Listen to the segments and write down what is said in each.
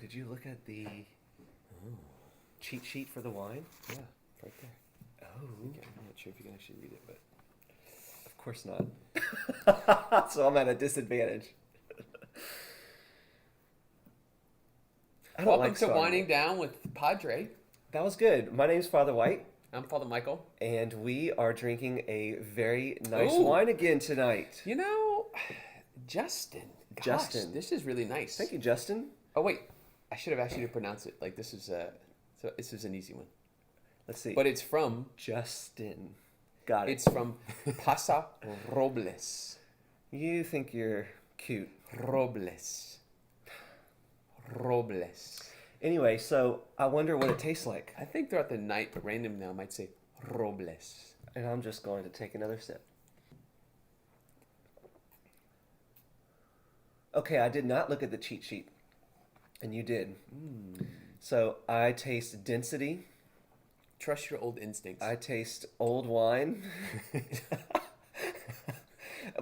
did you look at the cheat sheet for the wine? Yeah, right there. Oh, I'm not sure if you can actually read it, but of course not. So I'm at a disadvantage. I don't welcome like to starting Winding it. Down with Padre. That was good. My name's Father White, I'm Father Michael. and we are drinking a very nice Ooh. wine again tonight. You know, Justin. Gosh, Justin. this is really nice. Thank you, Justin. Oh wait, I should have asked you to pronounce it. Like this is so this is an easy one. Let's see. But it's from Justin. Got it. it's from Pasa Robles. You think you're cute. Robles. Robles. Anyway, so I wonder what it tastes like. I think throughout the night, but random now might say Robles. And I'm just going to take another sip. Okay, I did not look at the cheat sheet. And you did. So I taste density. Trust your old instincts. I taste old wine.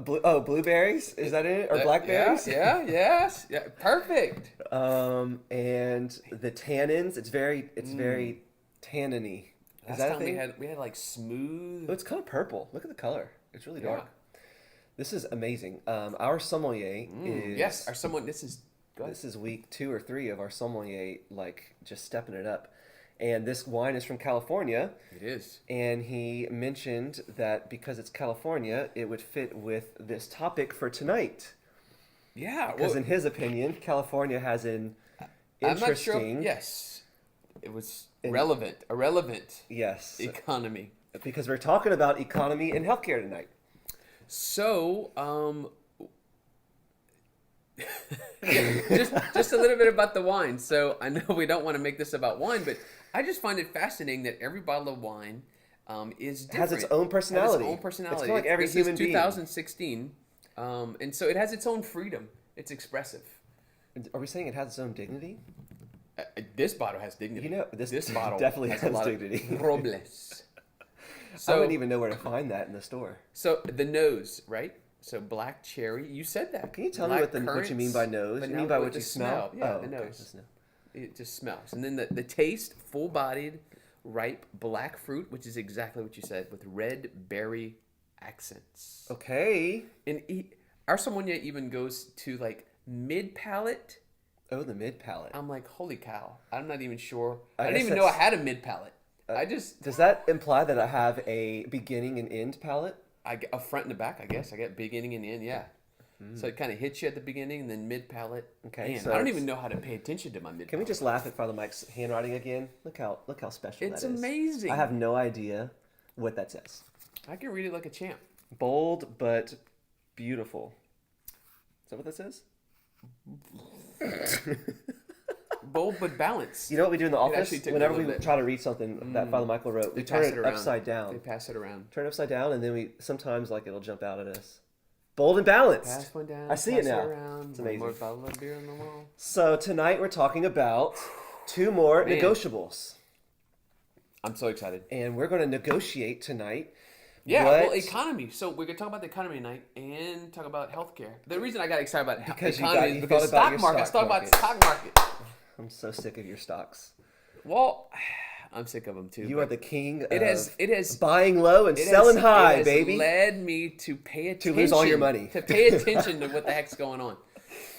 Blueberries? Is that it? Or blackberries? Yes. Yeah, perfect. And the tannins, it's very tanniny. Is Last that a time thing? we had like smooth. Oh, it's kind of purple. Look at the color. It's really dark. Yeah. This is amazing. Our sommelier is Yes, or someone. This is. Go ahead. This is week 2 or 3 of our sommelier, like just stepping it up. And this wine is from California. It is. And he mentioned that because it's California, it would fit with this topic for tonight. Yeah. Because Well, in his opinion, California has an I'm not interesting, sure. Yes, it was relevant. A relevant yes, economy. because we're talking about economy and healthcare tonight. So, just a little bit about the wine. So I know we don't want to make this about wine, but I just find it fascinating that every bottle of wine is different. Has its own personality. Has its own personality. It's kind of like every this human is being. 2016, and so it has its own freedom. It's expressive. Are we saying it has its own dignity? This bottle has dignity. You know, this bottle definitely has has a lot dignity. Of Robles. I wouldn't even know where to find that in the store. So the nose, right? So black cherry. You said that. Can you tell me what you mean by nose? You mean by what you smell? Yeah, Oh, the okay, nose. the smell. It just smells. And then the taste, full-bodied, ripe black fruit, which is exactly what you said, with red berry accents. Okay. And our sommelier even goes to like mid-palate. Oh, the mid palate. I'm like, holy cow. I'm not even sure. I I didn't guess even know I that's- had a mid-palate. Does that imply that I have a beginning and end palate? I get a front and a back, I guess. I get beginning and end, yeah. So it kind of hits you at the beginning and then mid-palate. Okay, Man, so I don't it's- even know how to pay attention to my mid-palate. Can we just laugh at Father Mike's handwriting again? Look how special It's that is. amazing. I have no idea what that says. I can read it like a champ. Bold but beautiful. Is that what that says? Bold but balanced. You know what we do in the office? actually took me a Whenever we little bit. try to read something that Father Michael wrote, we They turn pass it around. upside down. They pass it around. Turn it upside down, and then we sometimes like it'll jump out at us. Bold and balanced. Pass one down. I see pass it now. Around, It's amazing. One more bottle of beer on the wall. So tonight we're talking about 2 more Man. negotiables, I'm so excited. and we're going to negotiate tonight. Yeah, what- well, economy. So we're gonna talk about the economy tonight and talk about healthcare. The reason I got excited about Because you economy got- is you because thought about stock your market. Let's stock talk about market. stock market. I'm so sick of your stocks. Well, I'm sick of them too. You but are the king of It has buying low and it selling has- high, it has baby. led me to pay attention lose all your money. To pay attention to what the heck's going on.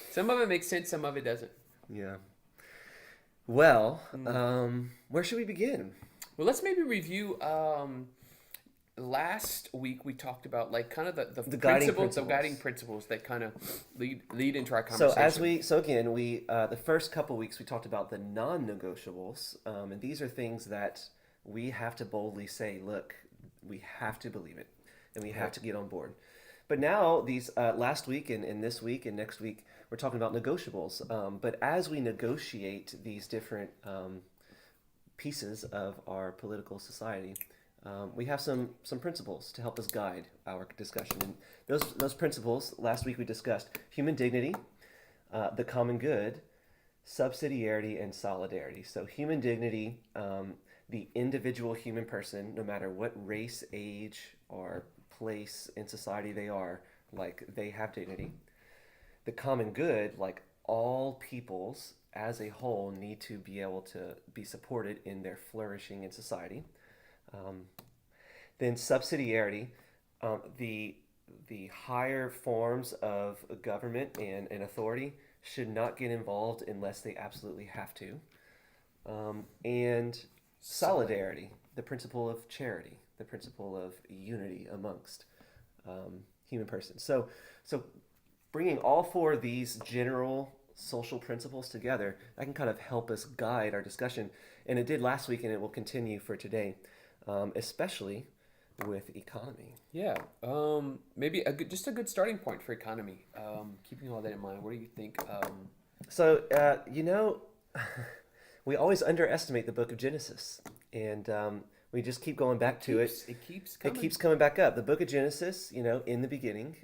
Some of it makes sense. Some of it doesn't. Yeah. Well, Mm. where should we begin? Well, let's maybe review. Last week we talked about like kind of the guiding principles, the principles. guiding principles that kind of lead into our So conversation. we the first couple weeks we talked about the non-negotiables, and these are things that we have to boldly say, look, we have to believe it, and we have to get on board. But now these last week and this week and next week we're talking about negotiables. But as we negotiate these different pieces of our political society, we have some principles to help us guide our discussion. And those principles, last week we discussed human dignity, the common good, subsidiarity, and solidarity. So human dignity, the individual human person, no matter what race, age, or place in society they are, like they have dignity. The common good, like all peoples as a whole need to be able to be supported in their flourishing in society. Um, then subsidiarity, the higher forms of government and authority should not get involved unless they absolutely have to. And solidarity, the principle of charity, the principle of unity amongst human persons. So bringing all four of these general social principles together, that can kind of help us guide our discussion. And it did last week, and it will continue for today, especially with economy. Yeah, maybe just a good starting point for economy. Keeping all that in mind, what do you think? So, we always underestimate the book of Genesis, and we just keep going back to it. It keeps It coming. keeps coming back up. The book of Genesis, in the beginning,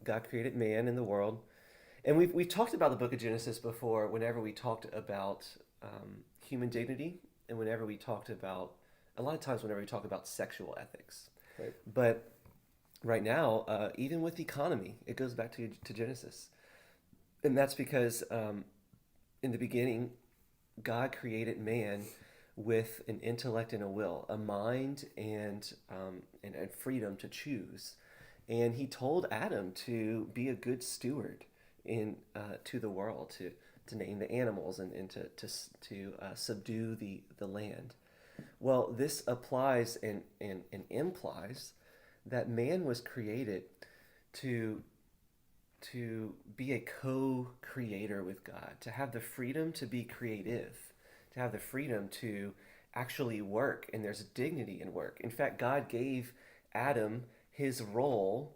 God created man and the world. And we've talked about the book of Genesis before whenever we talked about human dignity and whenever we talked about, a lot of times whenever we talk about sexual ethics. Right. But right now, even with economy, it goes back to Genesis. And that's because in the beginning, God created man with an intellect and a will, a mind and freedom to choose. And he told Adam to be a good steward to the world, to name the animals and to subdue the land. Well, this applies and implies that man was created to be a co-creator with God, to have the freedom to be creative, to have the freedom to actually work, and there's dignity in work. In fact, God gave Adam his role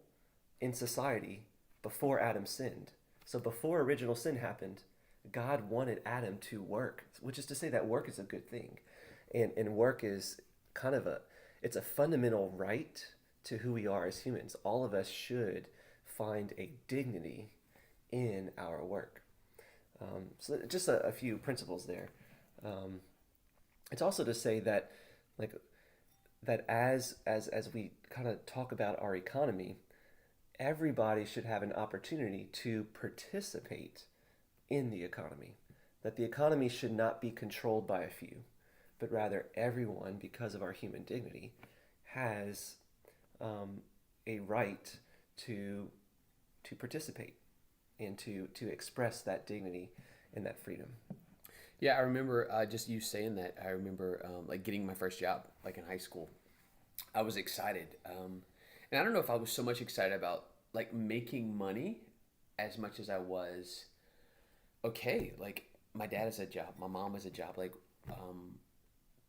in society before Adam sinned. So before original sin happened, God wanted Adam to work, which is to say that work is a good thing. And work is kind of it's a fundamental right to who we are as humans. All of us should find a dignity in our work. So just a few principles there. It's also to say that, like, that as we kind of talk about our economy, everybody should have an opportunity to participate in the economy. That the economy should not be controlled by a few, but rather everyone, because of our human dignity, has a right to participate and to express that dignity and that freedom. Yeah, I remember just you saying that. I remember like getting my first job, like in high school. I was excited, and I don't know if I was so much excited about like making money as much as I was. Okay, like my dad has a job, my mom has a job, like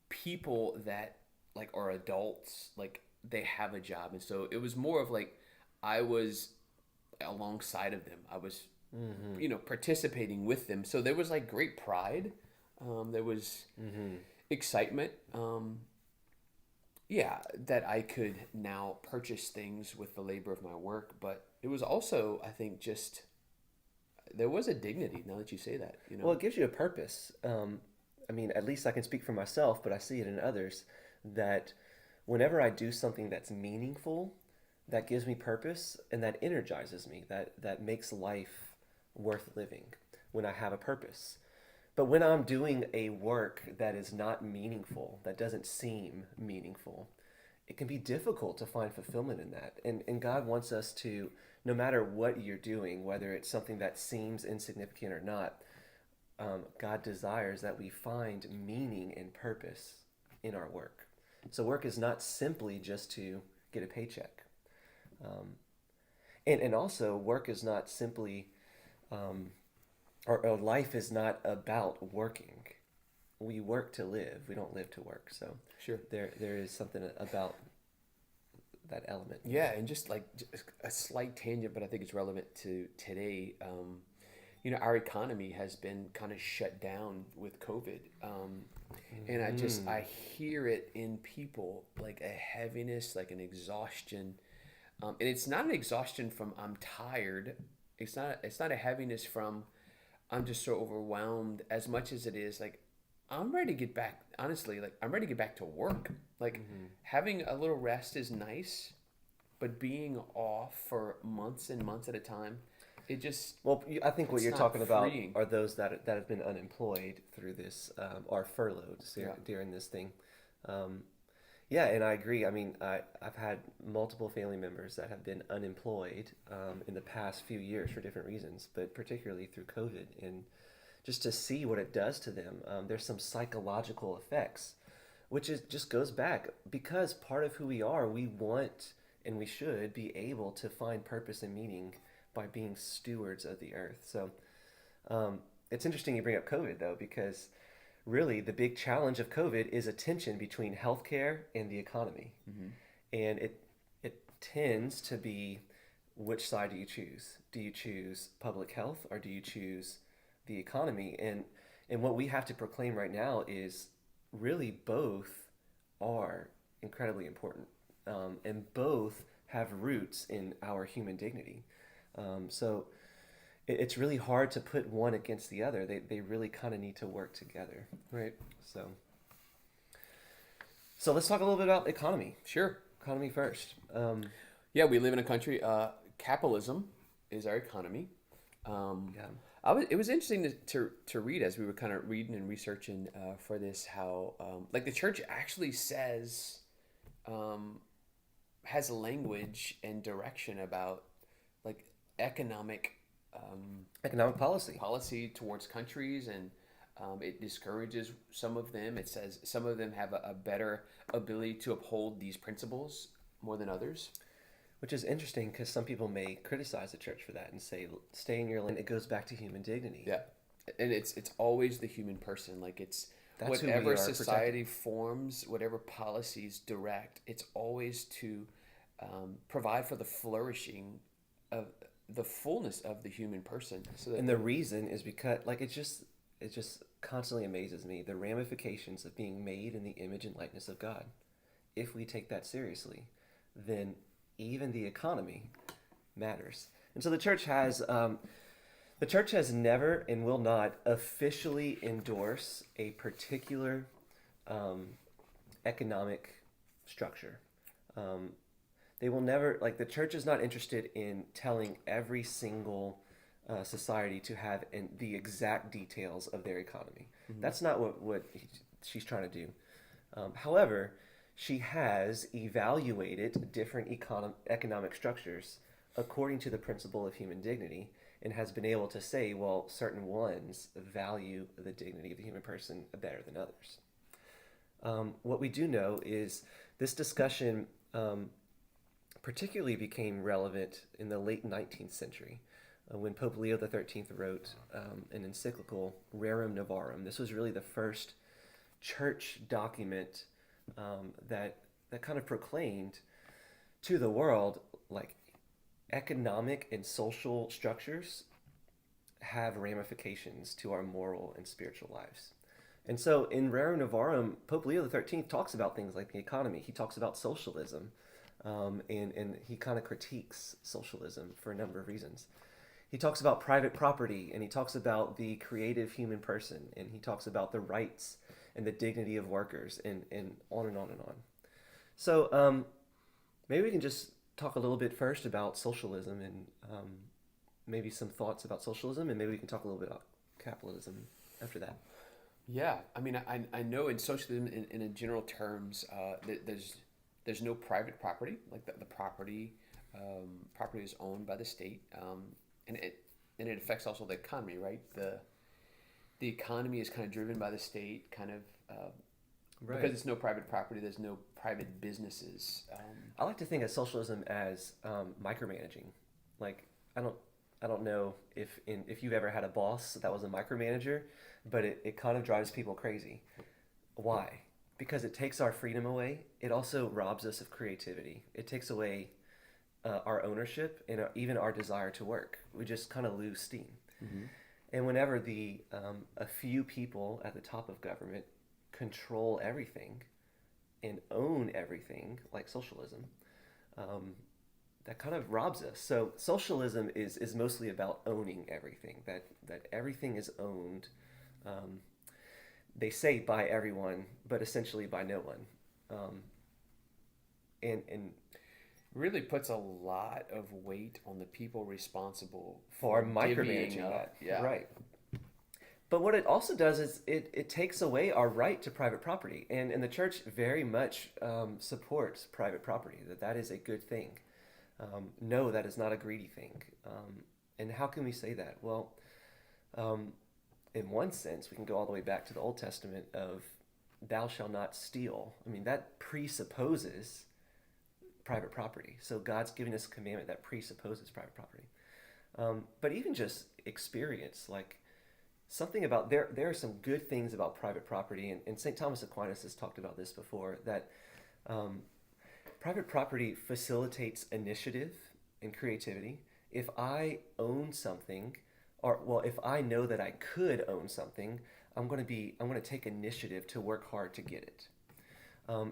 people that like are adults, like they have a job, and so it was more of like I was alongside of them. I was, participating with them. So there was like great pride. There was excitement. That I could now purchase things with the labor of my work. But it was also, I think, just there was a dignity. Now that you say that, Well, it gives you a purpose. I mean, at least I can speak for myself, but I see it in others that whenever I do something that's meaningful, that gives me purpose and that energizes me, that makes life worth living when I have a purpose. But when I'm doing a work that is not meaningful, that doesn't seem meaningful, it can be difficult to find fulfillment in that. And God wants us to, no matter what you're doing, whether it's something that seems insignificant or not, God desires that we find meaning and purpose in our work. So work is not simply just to get a paycheck. And also work is not simply, or life is not about working. We work to live. We don't live to work. So sure, there is something about that element. Yeah, and just like a slight tangent, but I think it's relevant to today. Our economy has been kind of shut down with COVID, and I hear it in people, like a heaviness, like an exhaustion, and it's not an exhaustion from I'm tired. It's not a heaviness from I'm just so overwhelmed, as much as it is like I'm ready to get back. Honestly, like I'm ready to get back to work. Like having a little rest is nice, but being off for months and months at a time it just Well, I think what it's you're not talking about freeing. are those that have been unemployed through this, are furloughed Yeah. during this thing. Um, yeah, and I agree. I mean, I've had multiple family members that have been unemployed in the past few years for different reasons, but particularly through COVID. And just to see what it does to them, there's some psychological effects, which is just goes back because part of who we are, we want and we should be able to find purpose and meaning by being stewards of the earth. So it's interesting you bring up COVID though, because really the big challenge of COVID is a tension between healthcare and the economy, Mm-hmm. and it tends to be which side do you choose? Do you choose public health or do you choose the economy? And what we have to proclaim right now is really both are incredibly important, and both have roots in our human dignity. So it's really hard to put one against the other. They really kind of need to work together. Right. So so let's talk a little bit about economy. Sure. Economy first. Yeah, we live in a country. Capitalism is our economy. Yeah. It was interesting to read as we were kind of reading and researching for this how like the church actually says has language and direction about like economic Economic policy. policy towards countries, and it discourages some of them. It says some of them have a better ability to uphold these principles more than others. Which is interesting because some people may criticize the church for that and say, stay in your lane. It goes back to human dignity. Yeah, and it's always the human person. Like it's That's who we whatever are society forms, whatever policies direct. It's always to provide for the flourishing of the fullness of the human person. So that And the reason is because, like, it just constantly amazes me the ramifications of being made in the image and likeness of God. If we take that seriously, then even the economy matters. And so the church has never and will not officially endorse a particular economic structure. They will never, like, the church is not interested in telling every single society to have the exact details of their economy. Mm-hmm. That's not what she's trying to do. However, she has evaluated different economic structures according to the principle of human dignity and has been able to say, well, certain ones value the dignity of the human person better than others. What we do know is this discussion particularly became relevant in the late 19th century when Pope Leo XIII wrote an encyclical, Rerum Novarum. This was really the first church document that kind of proclaimed to the world, like, economic and social structures have ramifications to our moral and spiritual lives. And so in Rerum Novarum, Pope Leo XIII talks about things like the economy. He talks about socialism, and he kind of critiques socialism for a number of reasons. He talks about private property, and he talks about the creative human person, and he talks about the rights and the dignity of workers, and on and on and on. So maybe we can just talk a little bit first about socialism and maybe some thoughts about socialism, and maybe we can talk a little bit about capitalism after that. Yeah, I mean, I know in socialism, in a general terms, there's no private property. Like the property is owned by the state, and it affects also the economy, right? The economy is kind of driven by the state, kind of Right. because it's no private property. There's no private businesses. I like to think of socialism as micromanaging. Like I don't know if you've ever had a boss that was a micromanager, but it kind of drives people crazy. Why? Because it takes our freedom away. It also robs us of creativity. It takes away our ownership and even our desire to work. We just kind of lose steam. Mm-hmm. And whenever a few people at the top of government control everything and own everything, like socialism, that kind of robs us. So socialism is mostly about owning everything. That everything is owned. They say by everyone, but essentially by no one. And really puts a lot of weight on the people responsible For for micromanaging divvying up. that. Yeah. Right. But what it also does is it takes away our right to private property. And the church very much supports private property, that is a good thing. No, that is not a greedy thing. And how can we say that? Well, um, in one sense, we can go all the way back to the Old Testament of thou shalt not steal. I mean, that presupposes private property. So God's giving us a commandment that presupposes private property. But even just experience, like something about there are some good things about private property, and St. Thomas Aquinas has talked about this before, that um, private property facilitates initiative and creativity. If I own something, or well, if I know that I could own something, I'm going to take initiative to work hard to get it.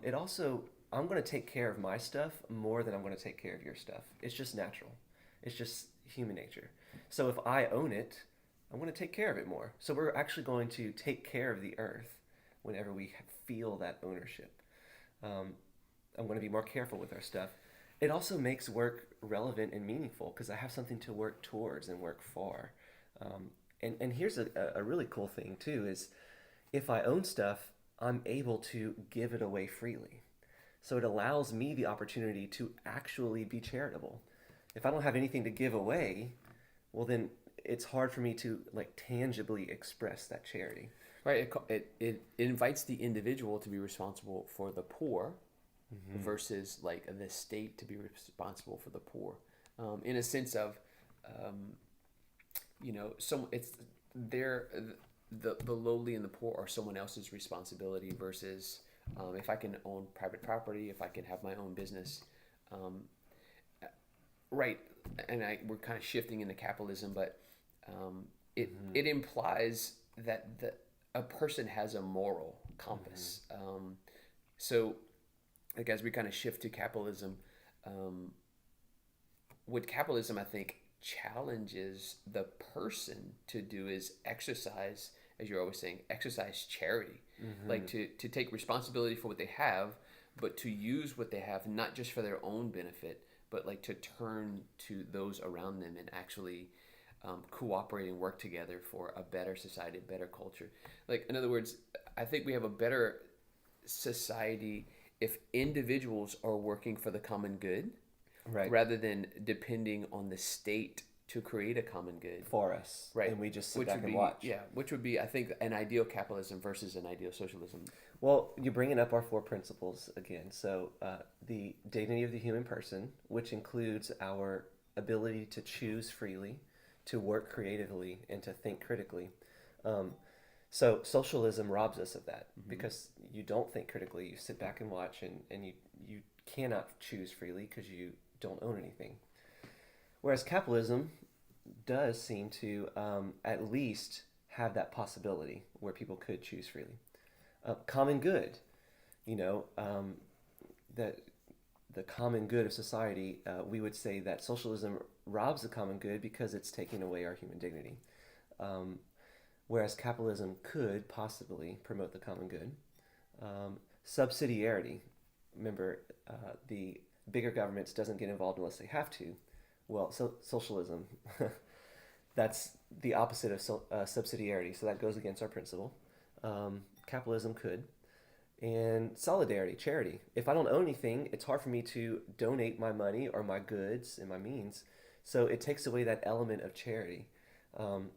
It also I'm going to take care of my stuff more than I'm going to take care of your stuff. It's just natural. It's just human nature. So if I own it, I'm going to take care of it more. So we're actually going to take care of the earth whenever we feel that ownership. Um, I'm going to be more careful with our stuff. It also makes work relevant and meaningful because I have something to work towards and work for. And here's a really cool thing too is if I own stuff, I'm able to give it away freely. So it allows me the opportunity to actually be charitable. If I don't have anything to give away, well then it's hard for me to like tangibly express that charity. Right. It invites the individual to be responsible for the poor versus like the state to be responsible for the poor. In a sense of, um, it's their the lowly and the poor are someone else's responsibility versus if I can own private property, if I can have my own business, um, right? And we're kind of shifting into capitalism, but it implies that a person has a moral compass. So, like as we kind of shift to capitalism, um, what capitalism I think challenges the person to do is exercise, as you're always saying, exercise charity, like to take responsibility for what they have, but to use what they have not just for their own benefit, but like to turn to those around them and actually cooperate and work together for a better society, a better culture. Like in other words, I think we have a better society if individuals are working for the common good Right. rather than depending on the state to create a common good. For us. Right. And we just sit Which back would and be, watch. yeah, which would be, I think, an ideal capitalism versus an ideal socialism. Well, you're bringing up our four principles again. So, the dignity of the human person, which includes our ability to choose freely, to work creatively, and to think critically. Um, so, socialism robs us of that because you don't think critically. You sit back and watch, and you cannot choose freely because you don't own anything. Whereas capitalism does seem to at least have that possibility where people could choose freely. Common good, you know, that the common good of society, we would say that socialism robs the common good because it's taking away our human dignity. Um, Whereas capitalism could possibly promote the common good. Subsidiarity, remember, the bigger governments doesn't get involved unless they have to. Well, so socialism, that's the opposite of subsidiarity, so that goes against our principle. Capitalism could. And solidarity, charity. If I don't own anything, it's hard for me to donate my money or my goods and my means. So it takes away that element of charity. Um,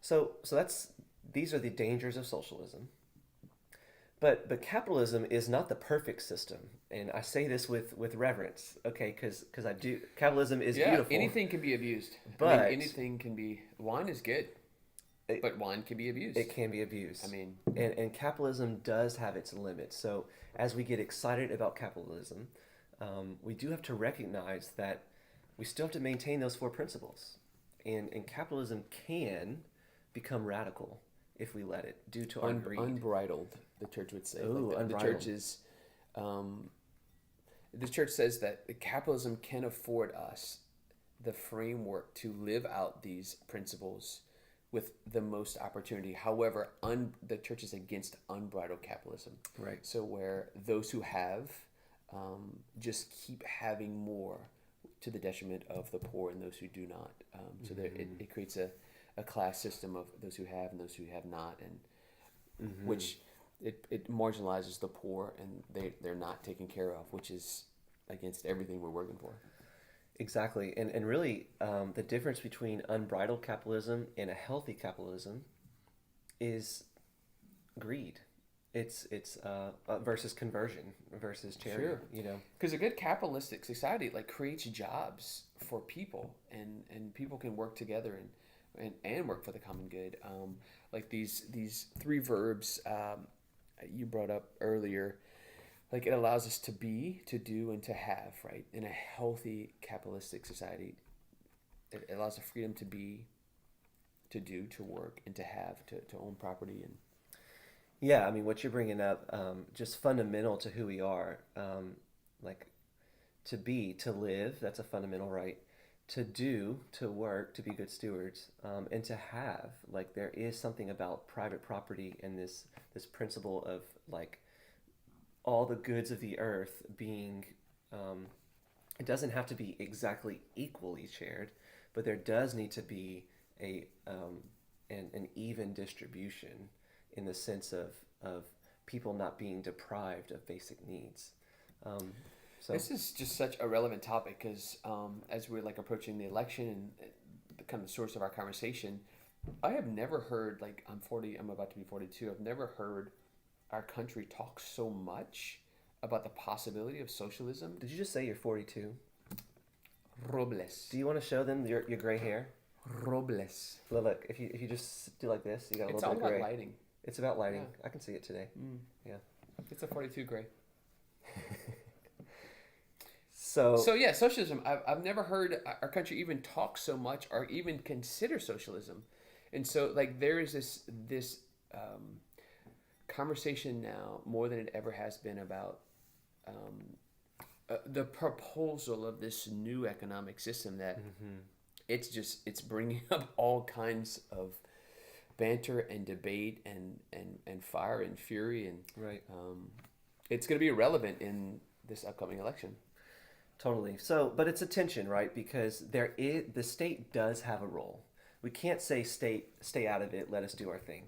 so that's these are the dangers of socialism. But capitalism is not the perfect system, and I say this with reverence, okay? Because I do capitalism is Yeah, beautiful. anything can be abused. But I mean, anything can be. Wine is good, but wine can be abused. It can be abused. I mean, and capitalism does have its limits. So as we get excited about capitalism, we do have to recognize that we still have to maintain those four principles, and capitalism can become radical if we let it, due to our greed. unbridled, the church would say. Ooh, the unbridled. church is, the church says that capitalism can afford us the framework to live out these principles with the most opportunity. However, the church is against unbridled capitalism. Right. So where those who have just keep having more to the detriment of the poor and those who do not. So there, it creates a class system of those who have and those who have not, and which it marginalizes the poor, and they're not taken care of, which is against everything we're working for. Exactly. And really, the difference between unbridled capitalism and a healthy capitalism is greed. It's versus conversion versus charity. Sure. You know. Because a good capitalistic society like creates jobs for people, and people can work together and work for the common good. Like these three verbs you brought up earlier, like it allows us to be, to do, and to have. Right, in a healthy capitalistic society, it allows the freedom to be, to do, to work, and to have, to own property. And Yeah, I mean, what you're bringing up, just fundamental to who we are, like to be, to live, that's a fundamental right. To do, to work, to be good stewards, and to have, like there is something about private property and this principle of like all the goods of the earth being, it doesn't have to be exactly equally shared, but there does need to be a an even distribution in the sense of people not being deprived of basic needs. Um, so this is just such a relevant topic because as we're like approaching the election and the kind of source of our conversation, I have never heard, like I'm 40, I'm about to be 42. I've never heard our country talk so much about the possibility of socialism. did you just say you're 42? Robles. Do you want to show them your gray hair? Robles. Look, if you just do like this, you got a It's little all bit of about gray. lighting. It's about lighting. Yeah. I can see it today. Yeah. It's a 42 gray. So So yeah, socialism. I've never heard our country even talk so much or even consider socialism, and so like there is this conversation now more than it ever has been about the proposal of this new economic system that it's bringing up all kinds of banter and debate and fire and fury, and right. it's going to be relevant in this upcoming election. Totally. So, but it's a tension, right? Because the state does have a role. We can't say state, stay out of it, let us do our thing.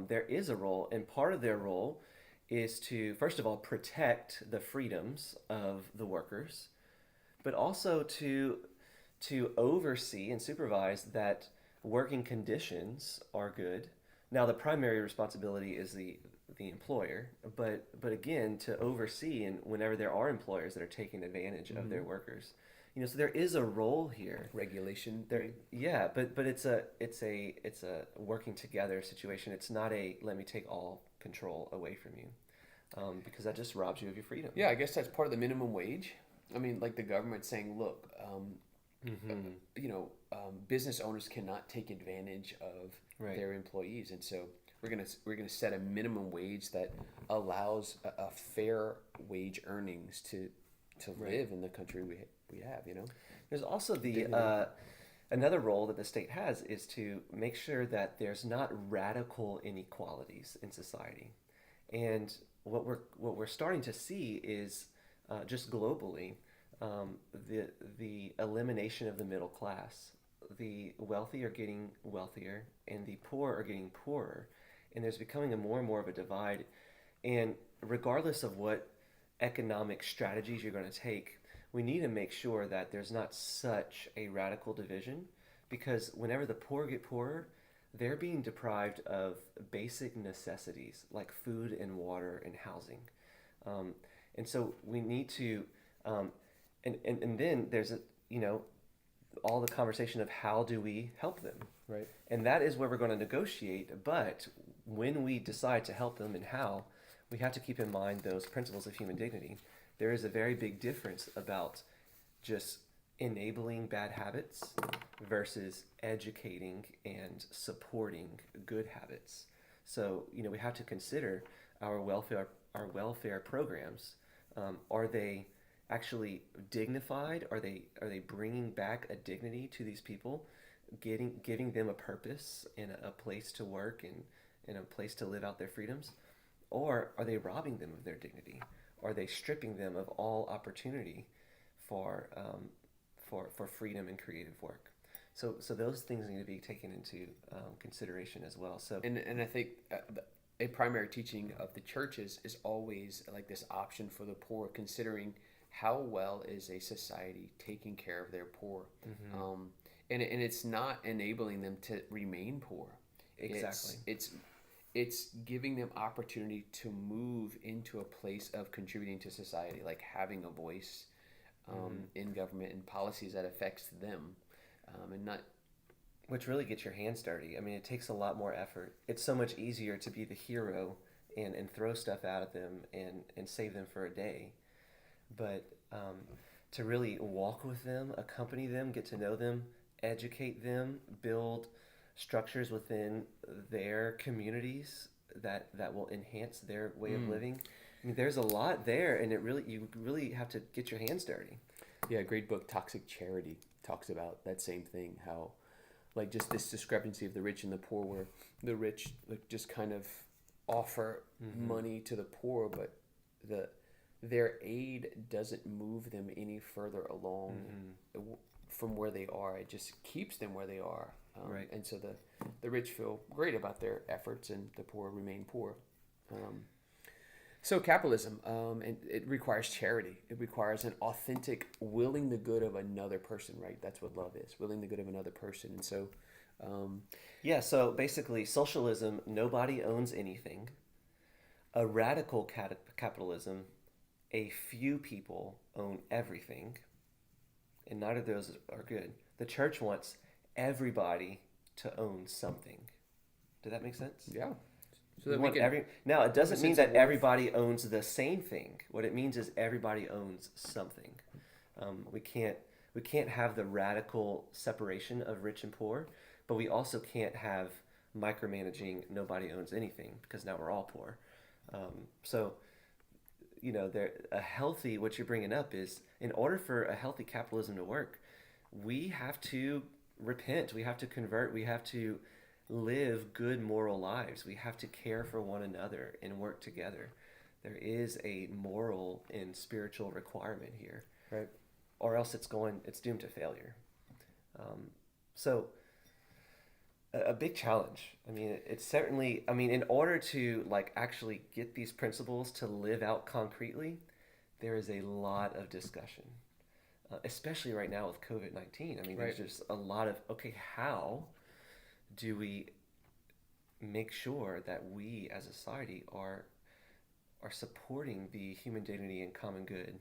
There is a role, and part of their role is to, first of all, protect the freedoms of the workers, but also to oversee and supervise that working conditions are good. Now, the primary responsibility is the employer, but again, to oversee, and whenever there are employers that are taking advantage of their workers, so there is a role here. Regulation. There, yeah, but it's a working together situation. It's not a let me take all control away from you, because that just robs you of your freedom. Yeah, I guess that's part of the minimum wage. I mean, like the government saying, look, business owners cannot take advantage of Right. their employees, and so we're gonna set a minimum wage that allows a fair wage earnings to live in the country we have. There's also the another role that the state has is to make sure that there's not radical inequalities in society, and what we're starting to see is just globally the elimination of the middle class. The wealthy are getting wealthier, and the poor are getting poorer, and there's becoming a more and more of a divide. And regardless of what economic strategies you're going to take, we need to make sure that there's not such a radical division, because whenever the poor get poorer, they're being deprived of basic necessities like food and water and housing. And so we need to, and then there's all the conversation of how do we help them. Right. And that is where we're going to negotiate. But when we decide to help them and how, we have to keep in mind those principles of human dignity. There is a very big difference about just enabling bad habits versus educating and supporting good habits. So, we have to consider our welfare programs. Are they actually dignified? Are they bringing back a dignity to these people, giving them a purpose and a place to work and a place to live out their freedoms? Or are they robbing them of their dignity? are they stripping them of all opportunity for for freedom and creative work? So those things need to be taken into consideration as well. So And I think a primary teaching of the churches is always like this option for the poor, considering how well is a society taking care of their poor. And it's not enabling them to remain poor. exactly. It's giving them opportunity to move into a place of contributing to society, like having a voice in government and policies that affects them, and not. Which really gets your hands dirty. I mean, it takes a lot more effort. It's so much easier to be the hero and throw stuff out at them and save them for a day. But to really walk with them, accompany them, get to know them, educate them, build structures within their communities that will enhance their way of living. I mean, there's a lot there, and you really have to get your hands dirty. Yeah, a great book, Toxic Charity, talks about that same thing. How, like, just this discrepancy of the rich and the poor, where the rich like just kind of offer money to the poor, but their aid doesn't move them any further along from where they are. It just keeps them where they are. Right. And so the rich feel great about their efforts, and the poor remain poor. So capitalism, and it requires charity. It requires an authentic, willing the good of another person, right? That's what love is, willing the good of another person. And so, Yeah, so basically, socialism, nobody owns anything. A radical capitalism, a few people own everything, and neither of those are good. The church wants everybody to own something. Did that make sense? yeah. So We that we want can, now, it doesn't mean sense of that worth. everybody owns the same thing. What it means is everybody owns something. We can't have the radical separation of rich and poor, but we also can't have micromanaging nobody owns anything, because now we're all poor. So what you're bringing up is, in order for a healthy capitalism to work, we have to repent, we have to convert, we have to live good moral lives, we have to care for one another and work together. There is a moral and spiritual requirement here, right. or else it's doomed to failure. So a big challenge. I mean, it's certainly, I mean, in order to like actually get these principles to live out concretely, there is a lot of discussion, especially right now with COVID-19. I mean, Right. there's just a lot of, okay, how do we make sure that we as a society are supporting the human dignity and common good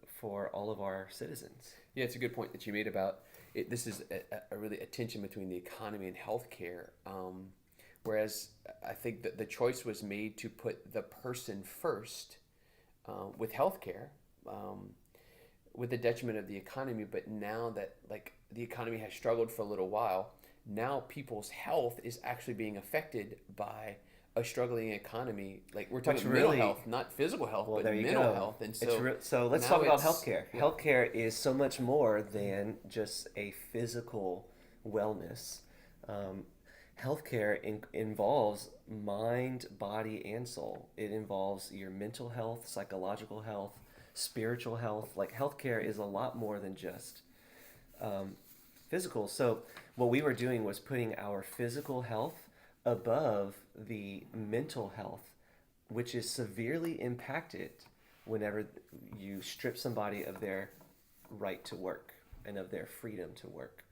for all of our citizens? Yeah, it's a good point that you made about it. This is a really a tension between the economy and healthcare. Whereas I think that the choice was made to put the person first with healthcare, with the detriment of the economy. But now that like the economy has struggled for a little while, now people's health is actually being affected by a struggling economy. Like we're talking Which mental really- health, not physical health, Well, but there you mental go. health. And So let's now talk about it's- healthcare. yeah. Healthcare is so much more than just a physical wellness. Healthcare involves mind, body, and soul. It involves your mental health, psychological health, spiritual health. Like healthcare is a lot more than just physical. So what we were doing was putting our physical health above the mental health, which is severely impacted whenever you strip somebody of their right to work and of their freedom to work.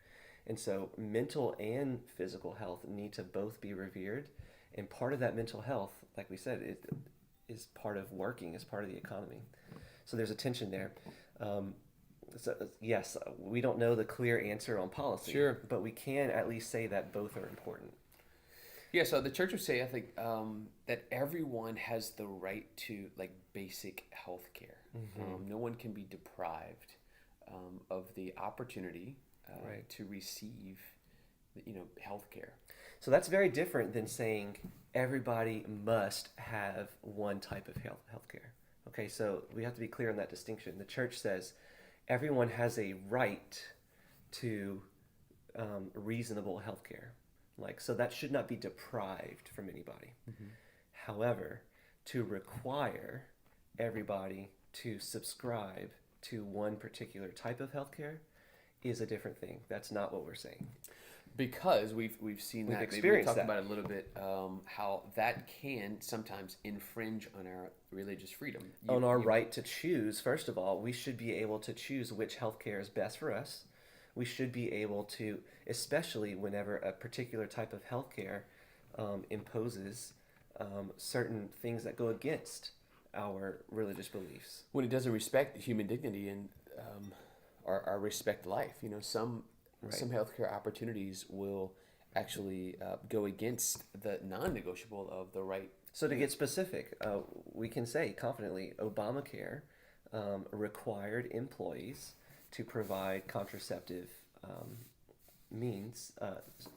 And so mental and physical health need to both be revered. And part of that mental health, like we said, is part of working, is part of the economy. So there's a tension there. So yes, we don't know the clear answer on policy, Sure. but we can at least say that both are important. Yeah, so the church would say, I think, that everyone has the right to like basic health care. No one can be deprived of the opportunity Right. to receive, health care. So that's very different than saying everybody must have one type of healthcare. Okay, so we have to be clear on that distinction. The church says everyone has a right to reasonable healthcare. So that should not be deprived from anybody. However, to require everybody to subscribe to one particular type of healthcare is a different thing. That's not what we're saying. Because we've seen We've that. Maybe we experienced talked that. about it a little bit, how that can sometimes infringe on our religious freedom. On our right to choose, first of all, we should be able to choose which healthcare is best for us. We should be able to, especially whenever a particular type of healthcare imposes certain things that go against our religious beliefs. When it doesn't respect human dignity and or respect life, some healthcare opportunities will actually go against the non-negotiable of the right. So to get specific, we can say confidently, Obamacare required employees to provide contraceptive means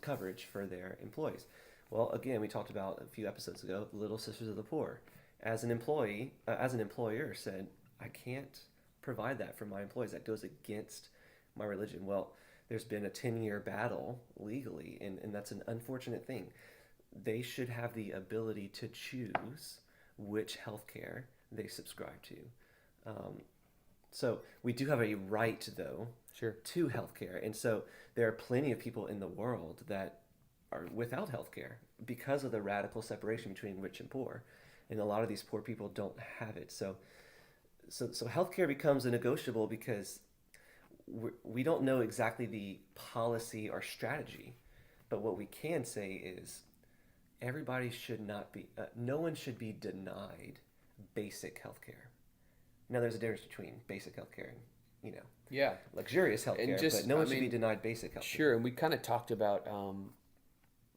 coverage for their employees. Well, again, we talked about a few episodes ago, Little Sisters of the Poor. As an employee, as an employer said, I can't provide that for my employees. That goes against my religion. Well, there's been a 10-year battle legally, and that's an unfortunate thing. They should have the ability to choose which healthcare they subscribe to. So we do have a right, though, Sure. to healthcare. And so there are plenty of people in the world that are without healthcare because of the radical separation between rich and poor. And a lot of these poor people don't have it. So healthcare becomes a negotiable because we don't know exactly the policy or strategy. But what we can say is everybody should not be, no one should be denied basic healthcare. Now, there's a difference between basic healthcare and, Yeah. luxurious healthcare, but no one should be denied basic healthcare. Sure, and we kind of talked about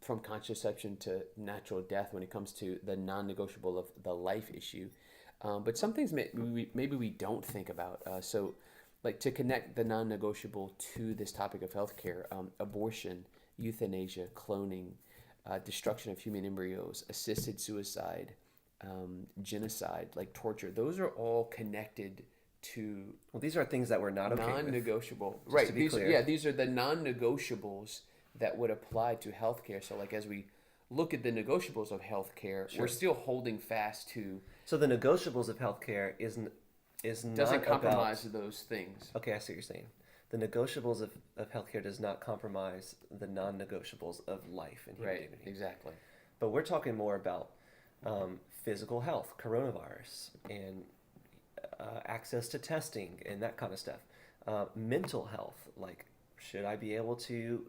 from contraception to natural death when it comes to the non-negotiable of the life issue. But some things maybe we don't think about. So, like to connect the non-negotiable to this topic of healthcare, abortion, euthanasia, cloning, destruction of human embryos, assisted suicide, genocide, like torture. Those are all connected to Well, these are things that we're not okay with. non-negotiable. Just Right. to be clear. Yeah, these are the non-negotiables that would apply to healthcare. So, like as we look at the negotiables of healthcare, Sure. we're still holding fast to So the negotiables of healthcare is not doesn't compromise about, those things. okay, I see what you're saying. The negotiables of healthcare does not compromise the non-negotiables of life and human Right. dignity. Exactly. But we're talking more about physical health, coronavirus, and access to testing and that kind of stuff. Mental health, like should I be able to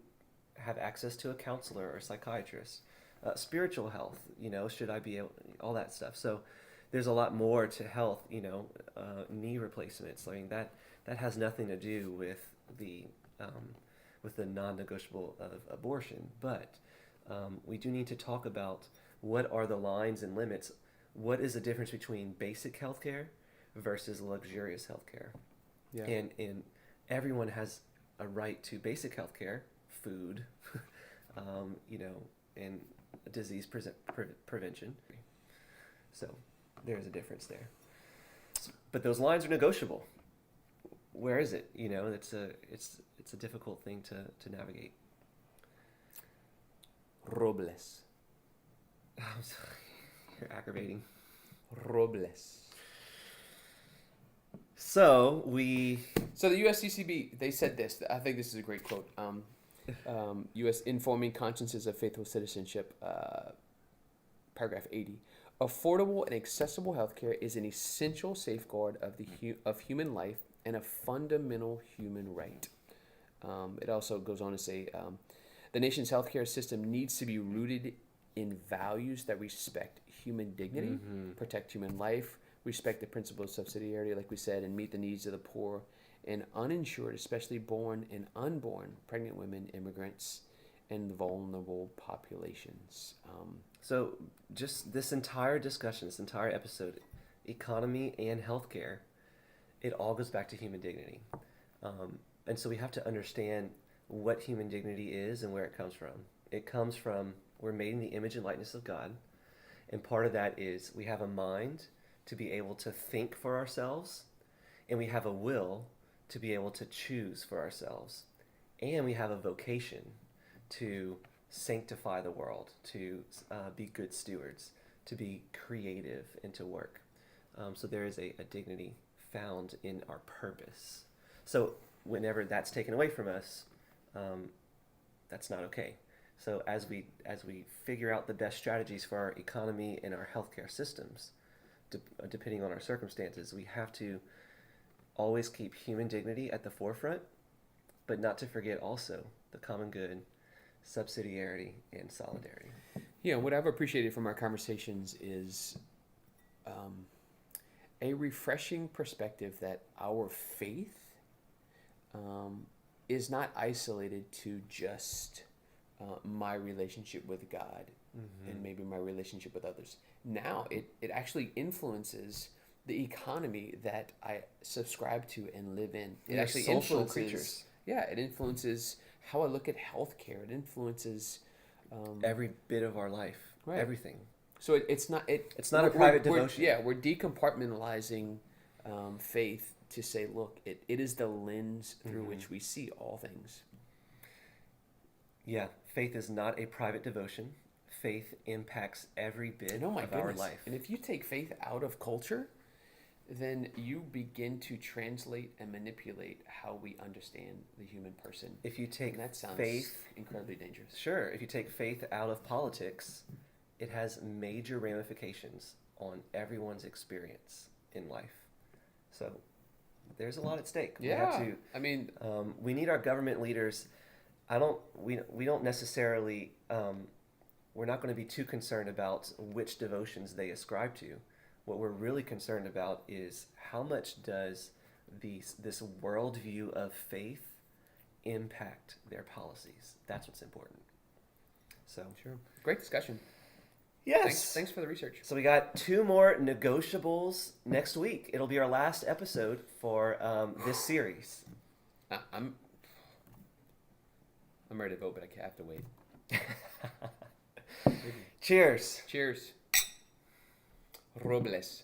have access to a counselor or a psychiatrist? Spiritual health, should I be able, all that stuff. So there's a lot more to health, knee replacements. I mean, that has nothing to do with the non-negotiable of abortion. But we do need to talk about what are the lines and limits. What is the difference between basic healthcare versus luxurious healthcare? Yeah. And everyone has a right to basic healthcare, food, and disease prevention. So there's a difference there. But those lines are negotiable. Where is it? It's a difficult thing to navigate. Robles. I'm sorry. You're aggravating. Robles. So the USCCB, they said this. I think this is a great quote. U.S. Informing Consciences of Faithful Citizenship, paragraph 80. Affordable and accessible healthcare is an essential safeguard of human life and a fundamental human right. It also goes on to say, the nation's healthcare system needs to be rooted in values that respect human dignity, protect human life, respect the principles of subsidiarity, like we said, and meet the needs of the poor and uninsured, especially born and unborn, pregnant women, immigrants, and vulnerable populations. So just this entire discussion, this entire episode, economy and healthcare, it all goes back to human dignity. And so we have to understand what human dignity is and where it comes from. It comes from, we're made in the image and likeness of God. And part of that is we have a mind to be able to think for ourselves, and we have a will to be able to choose for ourselves. And we have a vocation to sanctify the world, to be good stewards, to be creative, and to work. So there is a dignity found in our purpose. So whenever that's taken away from us, that's not okay. So as we figure out the best strategies for our economy and our healthcare systems, depending on our circumstances, we have to always keep human dignity at the forefront, but not to forget also the common good, subsidiarity, and solidarity. Yeah, what I've appreciated from our conversations is a refreshing perspective that our faith is not isolated to just my relationship with God and maybe my relationship with others. Now it actually influences the economy that I subscribe to and live in. It We're actually social influences, creatures. yeah, it influences how I look at healthcare. It influences Every bit of our life, Right. everything. So it's not It's not a private devotion. We're decompartmentalizing faith to say, look, it is the lens through which we see all things. Yeah, faith is not a private devotion. Faith impacts every bit Oh my of our goodness! life. And if you take faith out of culture, then you begin to translate and manipulate how we understand the human person. If you take And that sounds faith, incredibly dangerous. sure, if you take faith out of politics, it has major ramifications on everyone's experience in life. So there's a lot at stake. Yeah, I mean, We need our government leaders. We don't necessarily, we're not going to be too concerned about which devotions they ascribe to. What we're really concerned about is how much does this worldview of faith impact their policies. That's what's important. So sure, great discussion. yes, Thanks for the research. So we got 2 more negotiables next week. It'll be our last episode for this series. I'm ready to vote, but I have to wait. Cheers. Cheers. Robles.